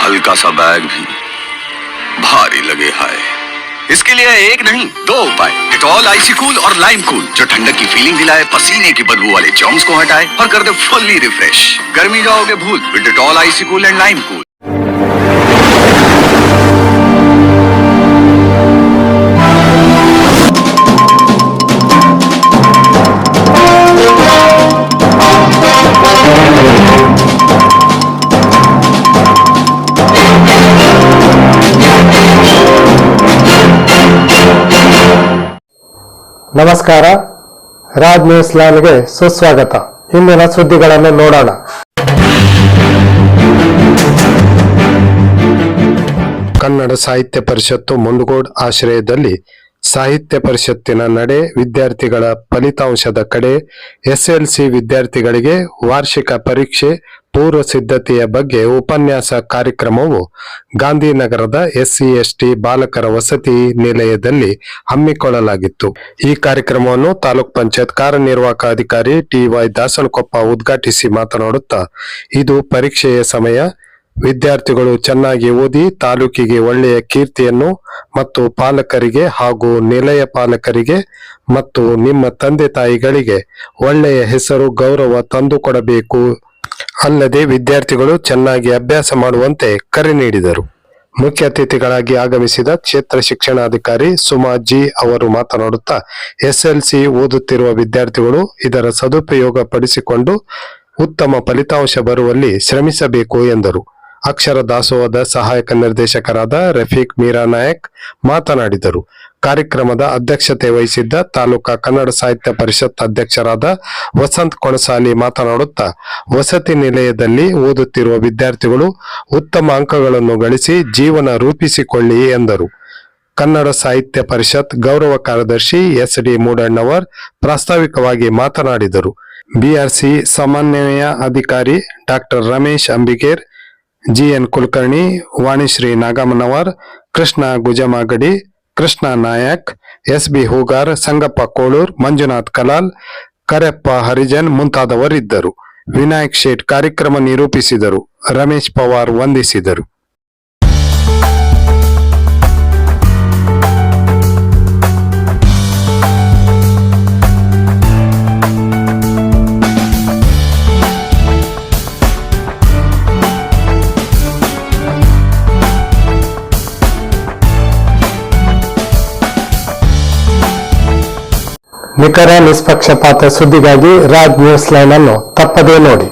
हल्का सा बैग भी भारी लगे हाय। इसके लिए एक नहीं 2 उपाय, डेटॉल आईसी कूल और लाइम कूल, जो ठंडक की फीलिंग दिलाए, पसीने की बदबू वाले जर्म्स को हटाए और कर दे फुल्ली रिफ्रेश। गर्मी जाओगे भूल with Dettol IC cool and lime cool. ನಮಸ್ಕಾರ, ರಾಜ್ ನ್ಯೂಸ್ ಲೈನ್ಗೆ ಸುಸ್ವಾಗತ. ಇಂದಿನ ಸುದ್ದಿಗಳನ್ನು ನೋಡೋಣ. ಕನ್ನಡ ಸಾಹಿತ್ಯ ಪರಿಷತ್ತು ಮುಂಡಗೋಡ್ ಆಶ್ರಯದಲ್ಲಿ ಸಾಹಿತ್ಯ ಪರಿಷತ್ತಿನ ನಡೆ ವಿದ್ಯಾರ್ಥಿಗಳ ಫಲಿತಾಂಶದ ಕಡೆ ಎಸ್ಎಲ್ಸಿ ವಿದ್ಯಾರ್ಥಿಗಳಿಗೆ ವಾರ್ಷಿಕ ಪರೀಕ್ಷೆ ಪೂರ್ವ ಸಿದ್ಧತೆಯ ಬಗ್ಗೆ ಉಪನ್ಯಾಸ ಕಾರ್ಯಕ್ರಮವು ಗಾಂಧಿನಗರದ SC/ST ಬಾಲಕರ ವಸತಿ ನಿಲಯದಲ್ಲಿ ಹಮ್ಮಿಕೊಳ್ಳಲಾಗಿತ್ತು. ಈ ಕಾರ್ಯಕ್ರಮವನ್ನು ತಾಲೂಕ್ ಪಂಚಾಯತ್ ಕಾರ್ಯನಿರ್ವಾಹಕ ಅಧಿಕಾರಿ TY ದಾಸನಕೊಪ್ಪ ಉದ್ಘಾಟಿಸಿ ಮಾತನಾಡುತ್ತಾ, ಇದು ಪರೀಕ್ಷೆಯ ಸಮಯ. ವಿದ್ಯಾರ್ಥಿಗಳು ಚೆನ್ನಾಗಿ ಓದಿ ತಾಲೂಕಿಗೆ ಒಳ್ಳೆಯ ಕೀರ್ತಿಯನ್ನು ಮತ್ತು ಪಾಲಕರಿಗೆ ಹಾಗೂ ನಿಲಯ ಪಾಲಕರಿಗೆ ಮತ್ತು ನಿಮ್ಮ ತಂದೆ ತಾಯಿಗಳಿಗೆ ಒಳ್ಳೆಯ ಹೆಸರು ಗೌರವ ತಂದುಕೊಡಬೇಕು. ಅಲ್ಲದೆ ವಿದ್ಯಾರ್ಥಿಗಳು ಚೆನ್ನಾಗಿ ಅಭ್ಯಾಸ ಮಾಡುವಂತೆ ಕರೆ ನೀಡಿದರು. ಮುಖ್ಯ ಅತಿಥಿಗಳಾಗಿ ಆಗಮಿಸಿದ ಕ್ಷೇತ್ರ ಶಿಕ್ಷಣಾಧಿಕಾರಿ ಸುಮಾ G ಅವರು ಮಾತನಾಡುತ್ತಾ, SLC ಓದುತ್ತಿರುವ ವಿದ್ಯಾರ್ಥಿಗಳು ಇದರ ಸದುಪಯೋಗ ಪಡಿಸಿಕೊಂಡು ಉತ್ತಮ ಫಲಿತಾಂಶ ಬರುವಲ್ಲಿ ಶ್ರಮಿಸಬೇಕು ಎಂದರು. ಅಕ್ಷರ ದಾಸೋಹದ ಸಹಾಯಕ ನಿರ್ದೇಶಕರಾದ ರಫೀಕ್ ಮೀರಾ ನಾಯಕ್ ಮಾತನಾಡಿದರು. ಕಾರ್ಯಕ್ರಮದ ಅಧ್ಯಕ್ಷತೆ ವಹಿಸಿದ್ದ ತಾಲೂಕಾ ಕನ್ನಡ ಸಾಹಿತ್ಯ ಪರಿಷತ್ ಅಧ್ಯಕ್ಷರಾದ ವಸಂತ್ ಕೊಣಸಾಲಿ ಮಾತನಾಡುತ್ತಾ, ವಸತಿ ನಿಲಯದಲ್ಲಿ ಓದುತ್ತಿರುವ ವಿದ್ಯಾರ್ಥಿಗಳು ಉತ್ತಮ ಅಂಕಗಳನ್ನು ಗಳಿಸಿ ಜೀವನ ರೂಪಿಸಿಕೊಳ್ಳಿ ಎಂದರು. ಕನ್ನಡ ಸಾಹಿತ್ಯ ಪರಿಷತ್ ಗೌರವ ಕಾರ್ಯದರ್ಶಿ SD ಮೂಡಣ್ಣವರ್ ಪ್ರಾಸ್ತಾವಿಕವಾಗಿ ಮಾತನಾಡಿದರು. BRC ಸಮನ್ವಯ ಅಧಿಕಾರಿ doctor Ramesh Ambiger, GN Kulkarni, Vanishree Nagamanavar, Krishna Gujamagadi, Krishna Nayak, SB Hoogar, Sangappa Kolur, Manjunath Kalal, Kareppa Harijan ಮುಂತಾದವರಿದ್ದರು. ವಿನಾಯಕ್ ಶೇಟ್ ಕಾರ್ಯಕ್ರಮ ನಿರೂಪಿಸಿದರು. ರಮೇಶ್ ಪವಾರ್ ವಂದಿಸಿದರು. ನಿಖರ ನಿಷ್ಪಕ್ಷಪಾತ ಸುದ್ದಿಗಾಗಿ ರಾಜ್ ನ್ಯೂಸ್ ಲೈನ್ ಅನ್ನು ತಪ್ಪದೇ ನೋಡಿ.